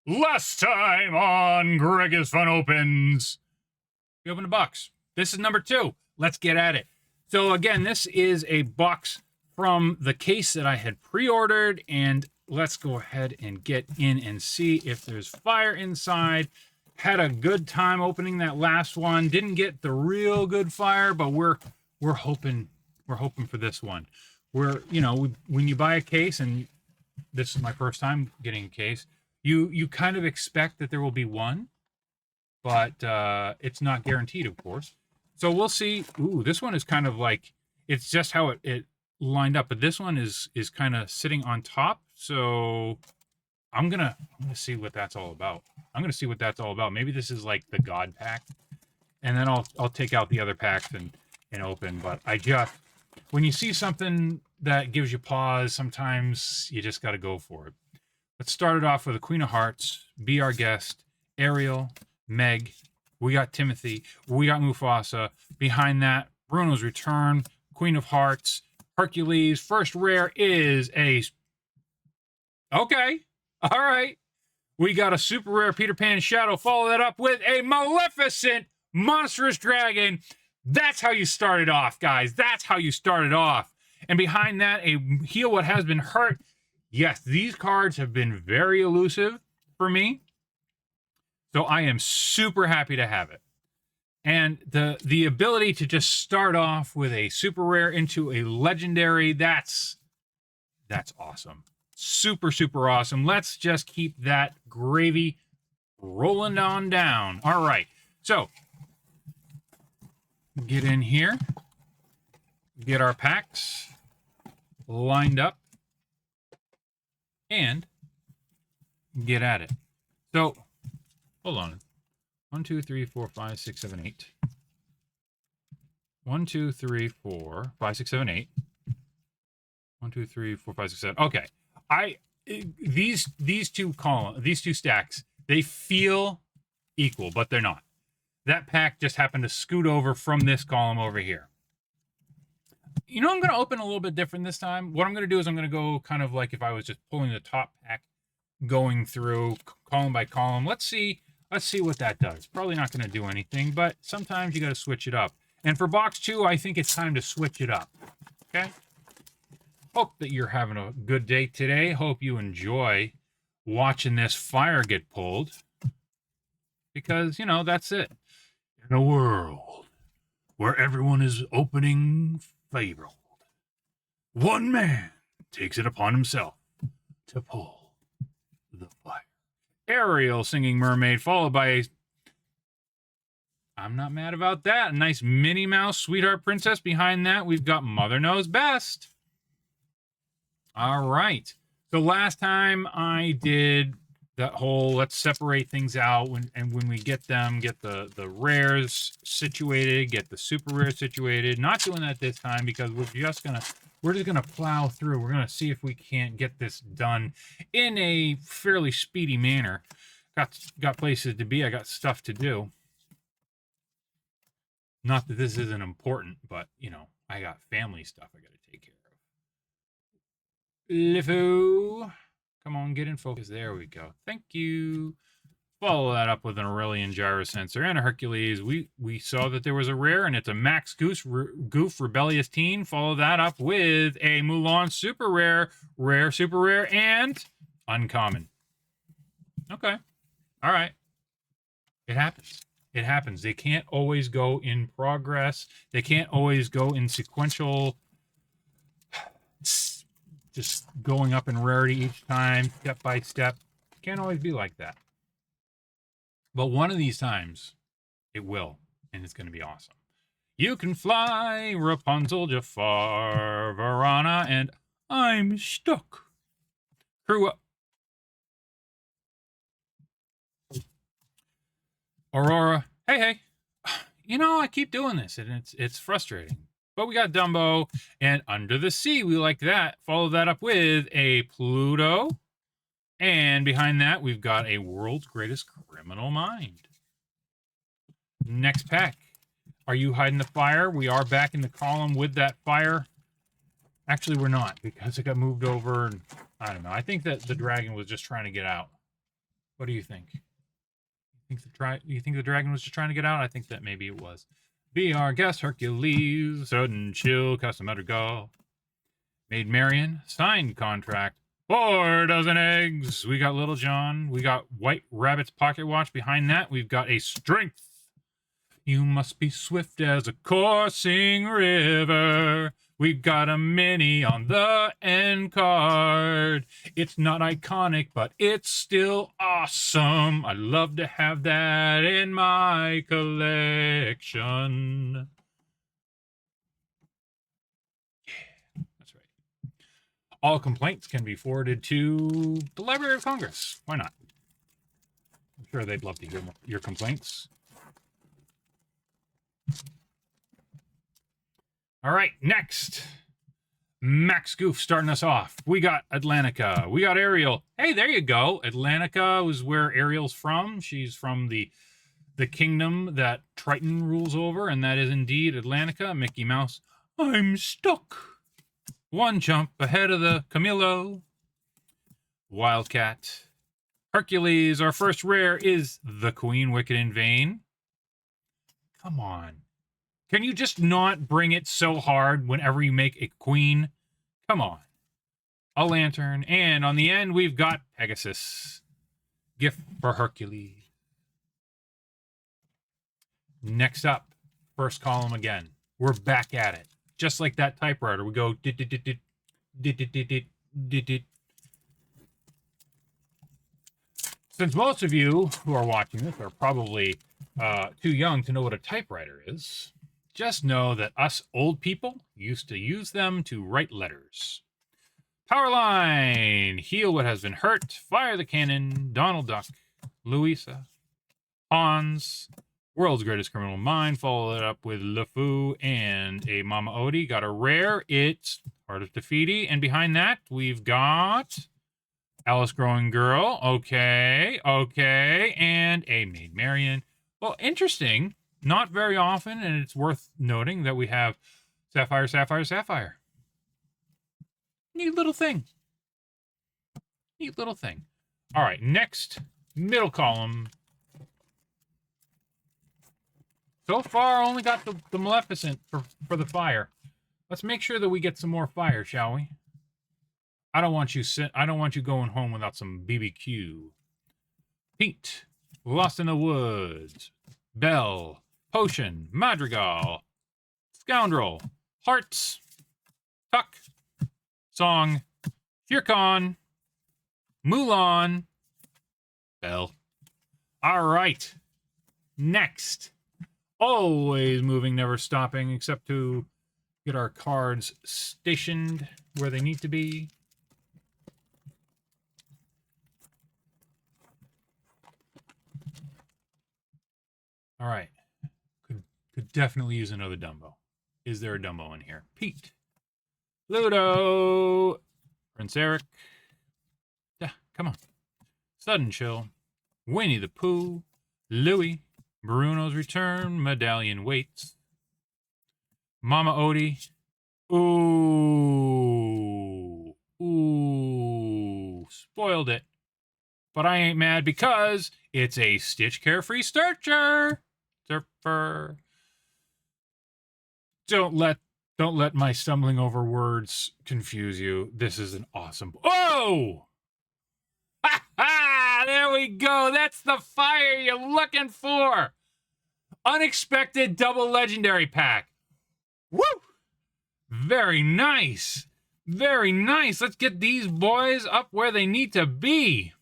Last time on Greg is Fun Opens. We opened a box. This is number 2. Let's get at it. So again, this is a box from the case that I had pre-ordered, and let's go ahead and get in and see if there's fire inside. Had a good time opening that last one. Didn't get the real good fire, but we're hoping for this one. When you buy a case, and this is my first time getting a case, you kind of expect that there will be one, but it's not guaranteed, of course. So we'll see. Ooh, this one is kind of like, it's just how it lined up, but this one is kind of sitting on top. So I'm gonna see what that's all about. Maybe this is like the God pack, and then I'll take out the other packs and open. But when you see something that gives you pause, sometimes you just got to go for it. Let's start it off with a Queen of Hearts, Be Our Guest, Ariel, Meg. We got Timothy. We got Mufasa. Behind that, Bruno's Return, Queen of Hearts, Hercules. First rare is a... Okay. All right. We got a super rare Peter Pan Shadow. Follow that up with a Maleficent Monstrous Dragon. That's how you started off, guys. That's how you started off. And behind that, a Heal What Has Been Hurt. Yes, these cards have been very elusive for me. So I am super happy to have it. And the ability to just start off with a super rare into a legendary, that's awesome. Super, super awesome. Let's just keep that gravy rolling on down. All right. So get in here. Get our packs lined up. And get at it. So, hold on. 1, 2, 3, 4, 5, 6, 7, 8. 1, 2, 3, 4, 5, 6, 7, 8. 1, 2, 3, 4, 5, 6, 7. Okay. These two stacks, they feel equal, but they're not. That pack just happened to scoot over from this column over here. You know, I'm going to open a little bit different this time. What I'm going to do is I'm going to go kind of like if I was just pulling the top pack, going through column by column. Let's see what that does. Probably not going to do anything, but sometimes you got to switch it up. And for box 2, I think it's time to switch it up. Okay? Hope that you're having a good day today. Hope you enjoy watching this fire get pulled. Because, that's it. In a world where everyone is opening Fabled, one man takes it upon himself to pull the fire. Ariel singing Mermaid, followed by I'm not mad about that. A nice Minnie Mouse Sweetheart Princess. Behind that, we've got Mother Knows Best. All right. So last time I did that whole let's separate things out when we get the rares situated, get the super rare situated. Not doing that this time because we're just gonna plow through. We're gonna see if we can't get this done in a fairly speedy manner. Got places to be. I got stuff to do. Not that this isn't important, but I got family stuff I gotta take care of. Lifu. Come on, get in focus. There we go. Thank you. Follow that up with an Aurelian Gyro Sensor and a Hercules. We saw that there was a rare, and it's a Max Goof Rebellious Teen. Follow that up with a Mulan Super Rare, Rare Super Rare, and Uncommon. Okay. All right. It happens. It happens. They can't always go in progress. They can't always go in sequential... just going up in rarity each time, step by step. Can't always be like that. But one of these times, it will, and it's going to be awesome. You can fly, Rapunzel, Jafar, Varana, and I'm stuck. Crew up. Aurora, hey. I keep doing this, and it's frustrating. But we got Dumbo and Under the Sea. We like that. Follow that up with a Pluto. And behind that, we've got a World's Greatest Criminal Mind. Next pack. Are you hiding the fire? We are back in the column with that fire. Actually, we're not because it got moved over. And I don't know. I think that the dragon was just trying to get out. What do you think? You think the dragon was just trying to get out? I think that maybe it was. Be our guest, Hercules. Sudden chill, custom Madrigal. Maid Marian, signed contract. 4 dozen eggs. We got Little John. We got White Rabbit's pocket watch. Behind that, we've got a strength. You must be swift as a coursing river. We've got a mini on the end card. It's not iconic, but it's still awesome. I'd love to have that in my collection. Yeah, that's right. All complaints can be forwarded to the Library of Congress. Why not? I'm sure they'd love to hear your complaints. All right, next. Max Goof starting us off. We got Atlantica. We got Ariel. Hey, there you go. Atlantica was where Ariel's from. She's from the kingdom that Triton rules over, and that is indeed Atlantica. Mickey Mouse. I'm stuck. 1 jump ahead of the Camilo. Wildcat. Hercules. Our first rare is the Queen, Wicked in Vain. Come on. Can you just not bring it so hard whenever you make a queen? Come on. A lantern. And on the end, we've got Pegasus. Gift for Hercules. Next up, first column again. We're back at it. Just like that typewriter. We go dit dit dit dit dit dit dit dit dit dit. Since most of you who are watching this are probably too young to know what a typewriter is, just know that us old people used to use them to write letters. Powerline, heal what has been hurt, fire the cannon, Donald Duck, Louisa, Hans, world's greatest criminal mind, follow it up with LeFou and a Mama Odie. Got a rare, it's Heart of Tafiti, and behind that we've got Alice Growing Girl, okay, and a Maid Marian. Well, interesting. Not very often, and it's worth noting that we have Sapphire, Sapphire, Sapphire. Neat little thing. Neat little thing. All right, next, middle column. So far, only got the Maleficent for the fire. Let's make sure that we get some more fire, shall we? I don't want you going home without some BBQ. Pete, Lost in the Woods. Belle, Potion, Madrigal, Scoundrel, Hearts, Tuck, Song, Shirkan, Mulan, Belle. All right. Next. Always moving, never stopping, except to get our cards stationed where they need to be. All right. Could definitely use another Dumbo. Is there a Dumbo in here? Pete. Ludo. Prince Eric. Yeah, come on. Sudden Chill. Winnie the Pooh. Louie. Bruno's Return. Medallion Waits. Mama Odie. Ooh. Ooh. Spoiled it. But I ain't mad because it's a Stitch Carefree Searcher. Surfer. Don't let my stumbling over words confuse you. This is an awesome. Oh! Ha ha! There we go. That's the fire you're looking for. Unexpected double legendary pack. Woo! Very nice. Very nice. Let's get these boys up where they need to be.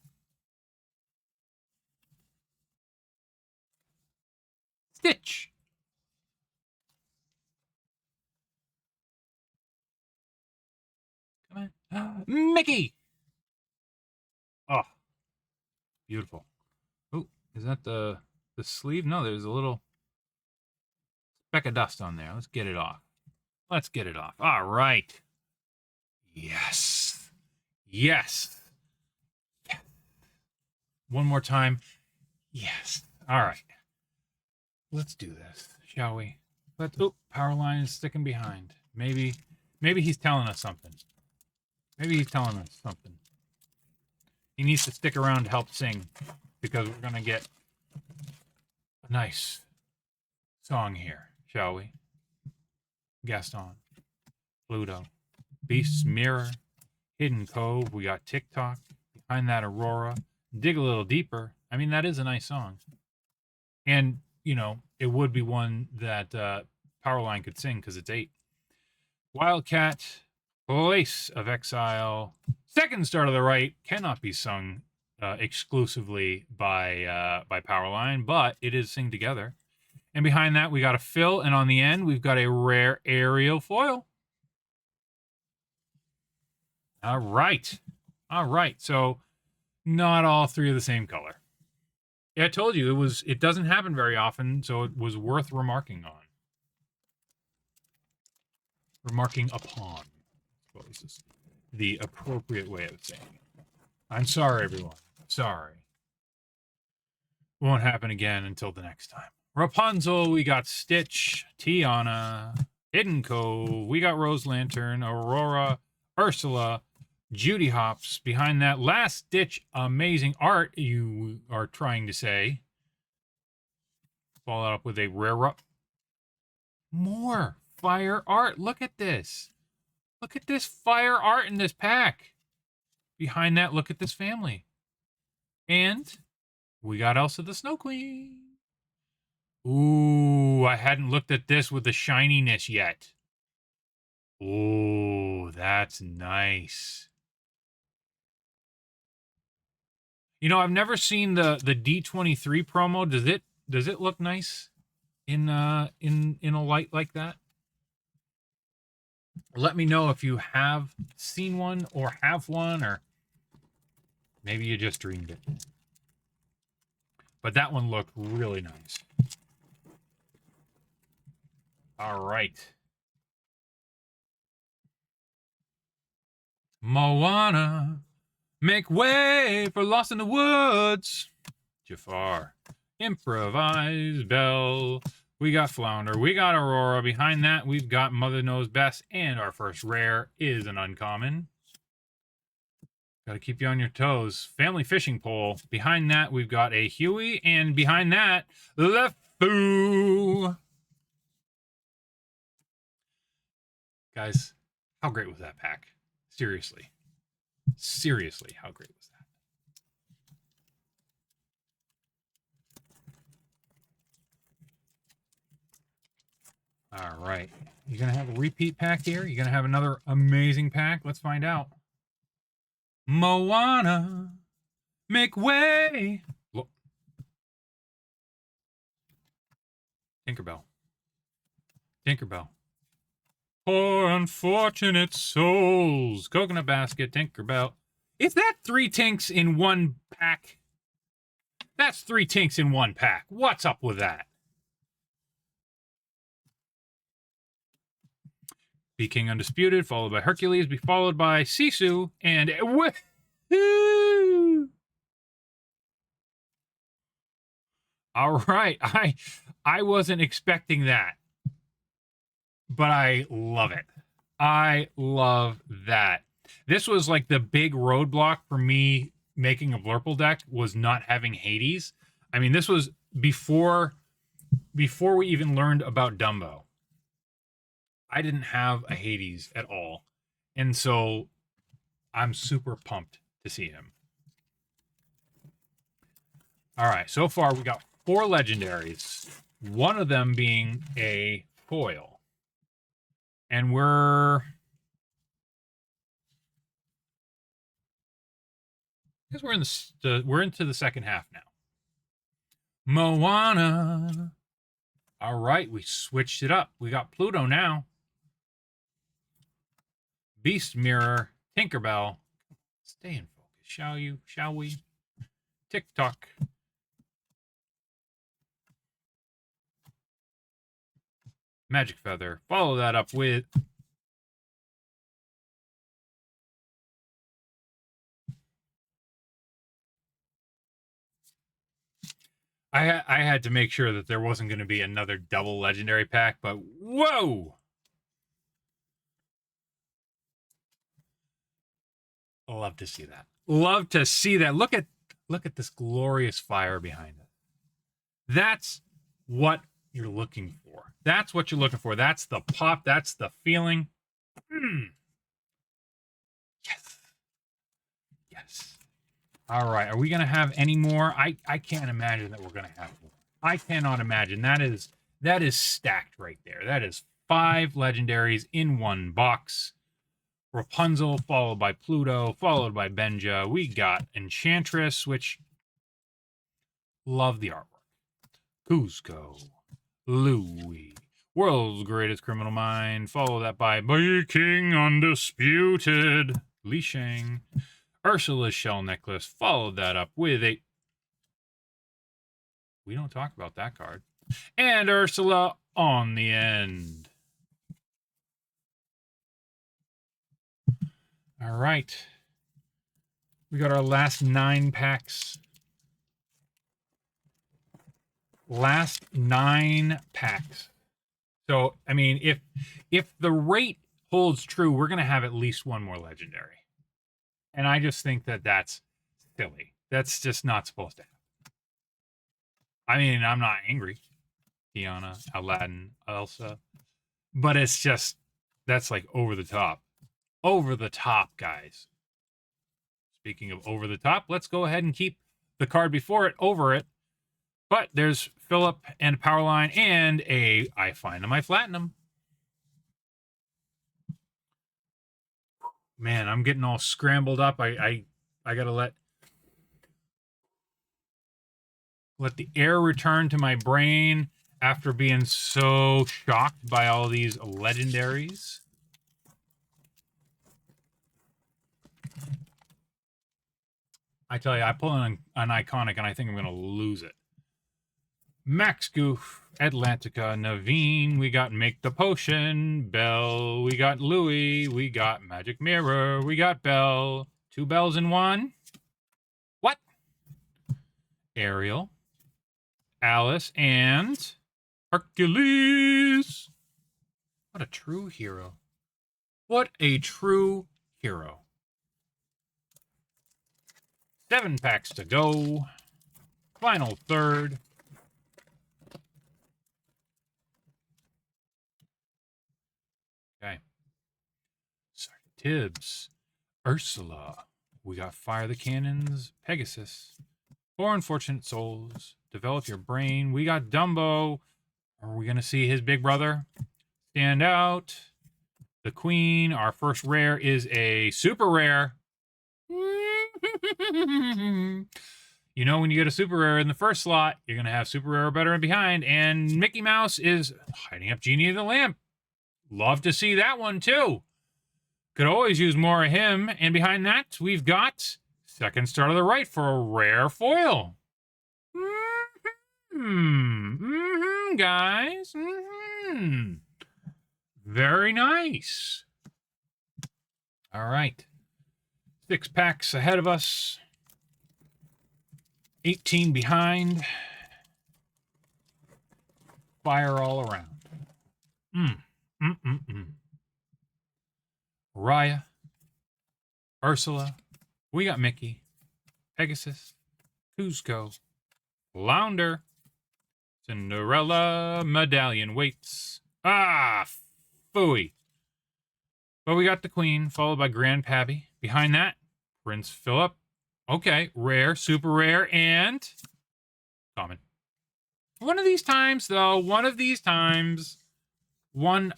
Stitch. Come on. Mickey. Oh, beautiful. Oh, is that the sleeve? No, there's a little speck of dust on there. Let's get it off. Let's get it off. All right. Yes. Yes. Yes. One more time. Yes. All right. Let's do this, shall we? Power line is sticking behind. Maybe he's telling us something. Maybe he's telling us something. He needs to stick around to help sing. because we're going to get a nice song here, shall we? Gaston, Pluto, Beast's Mirror, Hidden Cove. We got TikTok. Behind that, Aurora. Dig a Little Deeper. I mean, that is a nice song. And, you know, it would be one that Powerline could sing because it's 8. Wildcat, Place of Exile. Second Star to the Right cannot be sung exclusively by Powerline, but it is Sing Together. And behind that, we got a fill, and on the end, we've got a rare aerial foil. All right. All right. So not all 3 of the same color. Yeah, I told you it doesn't happen very often, so it was worth remarking on. Remarking upon, I suppose, is the appropriate way of saying it. I'm sorry, everyone. Sorry. Won't happen again until the next time. Rapunzel, we got Stitch, Tiana, Hidden Cove, we got Rose Lantern, Aurora, Ursula, Judy Hopps. Behind that, Last Ditch, amazing art, you are trying to say. Follow up with a rare more fire art. Look at this. Look at this fire art in this pack. Behind that, look at this family. And we got Elsa the Snow Queen. Ooh, I hadn't looked at this with the shininess yet. Ooh, that's nice. You know, I've never seen the D23 promo. Does it look nice in a light like that? Let me know if you have seen one or have one, or maybe you just dreamed it. But that one looked really nice. All right. Moana, make way for Lost in the Woods. Jafar, Improvise, Belle. We got Flounder. We got Aurora. Behind that, we've got Mother Knows Best. And our first rare is an uncommon. Got to keep you on your toes. Family Fishing Pole. Behind that, we've got a Huey. And behind that, LeFou. Guys, how great was that pack? Seriously. Seriously, how great was that? All right. You're going to have a repeat pack here? You're going to have another amazing pack? Let's find out. Moana, make way. Look. Tinkerbell. Tinkerbell. Poor unfortunate souls. Coconut Basket, Tinkerbell. Is that 3 tinks in one pack? That's 3 tinks in one pack. What's up with that? Be King Undisputed, followed by Hercules, be followed by Sisu, and woohoo! All right, I wasn't expecting that, but I love it. I love that. This was like the big roadblock for me making a Blurple deck, was not having Hades. I mean, this was before we even learned about Dumbo. I didn't have a Hades at all. And so I'm super pumped to see him. All right, so far we got 4 legendaries, one of them being a foil. And we're into the second half now. Moana. All right, we switched it up. We got Pluto now. Beast Mirror, Tinkerbell. Stay in focus, shall you? Shall we? TikTok. Magic Feather. Follow that up with I had to make sure that there wasn't going to be another double legendary pack, but whoa! Love to see that. Love to see that. Look at Look at this glorious fire behind it. That's what you're looking for. That's what you're looking for. That's the pop. That's the feeling. Yes. Yes. All right. Are we going to have any more? I can't imagine that we're going to have more. I cannot imagine. That is stacked right there. That is 5 legendaries in one box. Rapunzel, followed by Pluto, followed by Benja. We got Enchantress, which love the artwork. Cusco, Louis, World's Greatest Criminal Mind, follow that by King Undisputed, Li Shang, Ursula's Shell Necklace, followed that up with a... We don't talk about that card. And Ursula on the end. All right. We got our last 9 packs. Last 9 packs. So, I mean, if the rate holds true, we're going to have at least one more legendary. And I just think that that's silly. That's just not supposed to happen. I mean, I'm not angry. Tiana, Aladdin, Elsa. But it's just, that's like over the top. Over the top, guys. Speaking of over the top, let's go ahead and keep the card before it over it. But there's Philip and Powerline and a I Find My Platinum. Man, I'm getting all scrambled up. I gotta let the air return to my brain after being so shocked by all these legendaries. I tell you, I pull an iconic and I think I'm gonna lose it. Max Goof, Atlantica, Naveen, we got Make the Potion, Belle, we got Louis, we got Magic Mirror, we got Belle. 2 bells in one. What? Ariel, Alice, and Hercules. What a true hero. What a true hero. 7 packs to go. Final third. Okay. Sorry, Tibbs. Ursula. We got Fire the Cannons. Pegasus. 4 Unfortunate Souls. Develop Your Brain. We got Dumbo. Are we going to see his big brother stand out? The Queen. Our first rare is a super rare. You know, when you get a super rare in the first slot, you're going to have super rare or better in behind. And Mickey Mouse is hiding up Genie of the Lamp. Love to see that one, too. Could always use more of him. And behind that, we've got Second Star to the Right for a rare foil. Guys. Very nice. All right. 6 packs ahead of us. 18 behind. Fire all around. Raya. Ursula. We got Mickey. Pegasus. Cusco. Flounder. Cinderella. Medallion waits. Phooey. But we got the Queen, followed by Grand Pabbie. Behind that, Prince Philip. Okay, rare, super rare, and common. One of these times, though, one of these times, I'm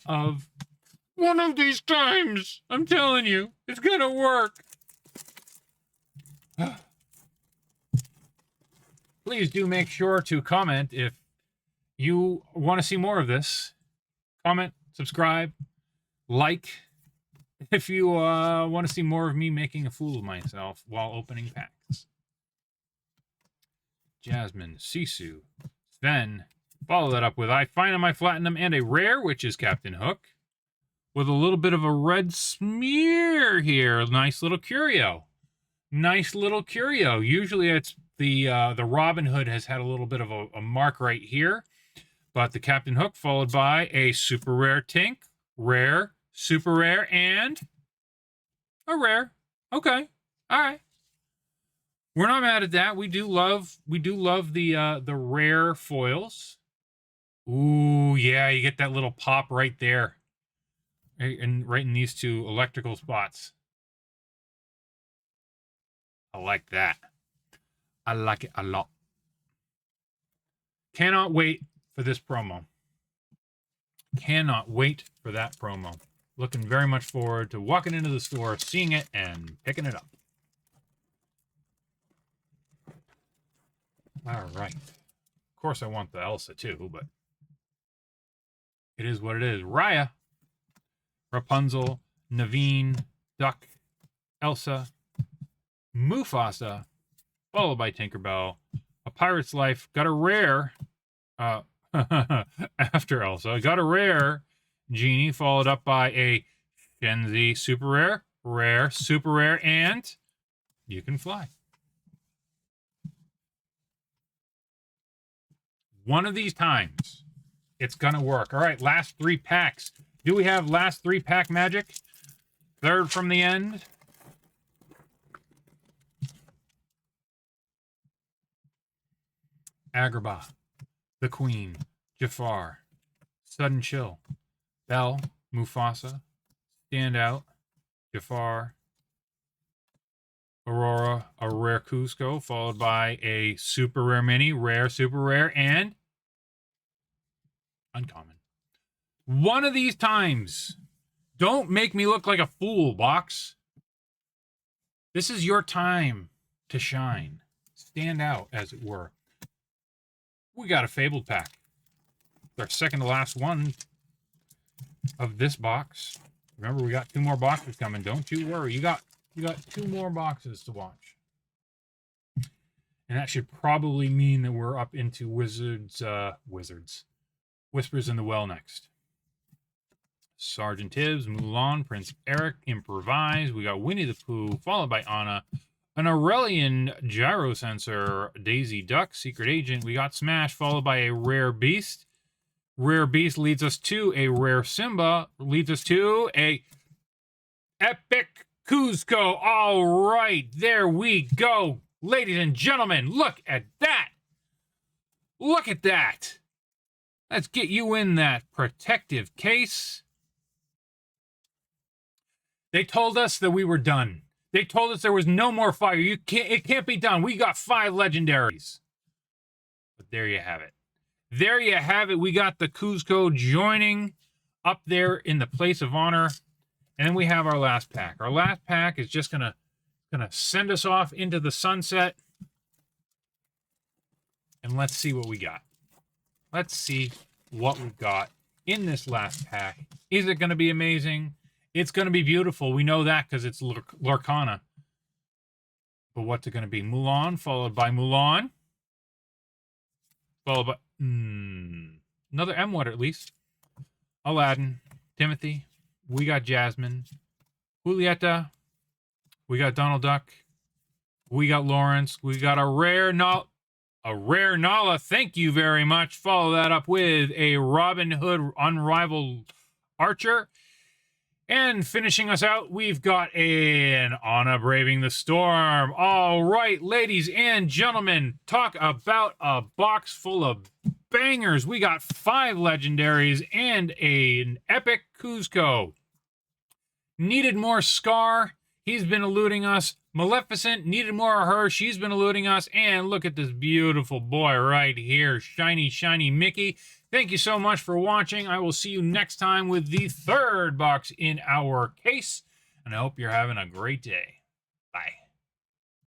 telling you, it's gonna work. Please do make sure to comment if you want to see more of this. Comment, subscribe, like. If you want to see more of me making a fool of myself while opening packs. Jasmine, Sisu, Sven. Follow that up with I Find My Platinum and a rare, which is Captain Hook. With a little bit of a red smear here. Nice little curio. Nice little curio. Usually it's the Robin Hood has had a little bit of a mark right here. But the Captain Hook followed by a super rare Tink. Rare. Super rare and a rare. Okay. All right. We're not mad at that. We do love the rare foils. Ooh, yeah, you get that little pop right there. And right in these two electrical spots. I like that. I like it a lot. Cannot wait for this promo. Cannot wait for that promo. Looking very much forward to walking into the store, seeing it, and picking it up. All right. Of course, I want the Elsa too, but it is what it is. Raya, Rapunzel, Naveen, Duck, Elsa, Mufasa, followed by Tinkerbell. A Pirate's Life, got a rare, after Elsa, got a rare Genie, followed up by a Shenzi super rare, rare, super rare, and You Can Fly. One of these times, it's gonna work. All right, last 3 packs. Do we have last 3 pack magic? Third from the end. Agrabah, the Queen, Jafar, Sudden Chill, Belle, Mufasa, Standout, Jafar, Aurora, a rare Cusco, followed by a super rare mini, rare, super rare, and uncommon. One of these times, don't make me look like a fool, box. This is your time to shine. Stand out, as it were. We got a Fabled pack. It's our second to last one of this box. Remember, we got 2 more boxes coming. Don't you worry. You got 2 more boxes to watch. And that should probably mean that we're up into Whispers in the Well next. Sergeant Tibbs, Mulan, Prince Eric, Improvise. We got Winnie the Pooh, followed by Anna. An Aurelian Gyro Sensor, Daisy Duck, Secret Agent. We got Smash, followed by a Rare Beast. Rare Beast leads us to a Rare Simba, leads us to a Epic Cusco. All right, there we go. Ladies and gentlemen, look at that. Look at that. Let's get you in that protective case. They told us that we were done. They told us there was no more fire. It can't be done. We got 5 legendaries. But there you have it. There you have it. We got the Cusco joining up there in the place of honor. And then we have our last pack. Our last pack is just gonna send us off into the sunset. And let's see what we got. Let's see what we've got in this last pack. Is it going to be amazing? It's going to be beautiful. We know that because it's Lorcana. But what's it going to be? Mulan, followed by Mulan. Followed by... another M-Water, at least. Aladdin. Timothy. We got Jasmine. Julieta. We got Donald Duck. We got Lawrence. We got a rare Nala. Thank you very much. Follow that up with a Robin Hood Unrivaled Archer. And finishing us out, we've got an Anna Braving the Storm. All right, ladies and gentlemen, talk about a box full of bangers. We got 5 legendaries and an epic Cusco. Needed more Scar. He's been eluding us. Maleficent, needed more of her. She's been eluding us. And look at this beautiful boy right here. Shiny, shiny Mickey. Thank you so much for watching. I will see you next time with the 3rd box in our case. And I hope you're having a great day. Bye.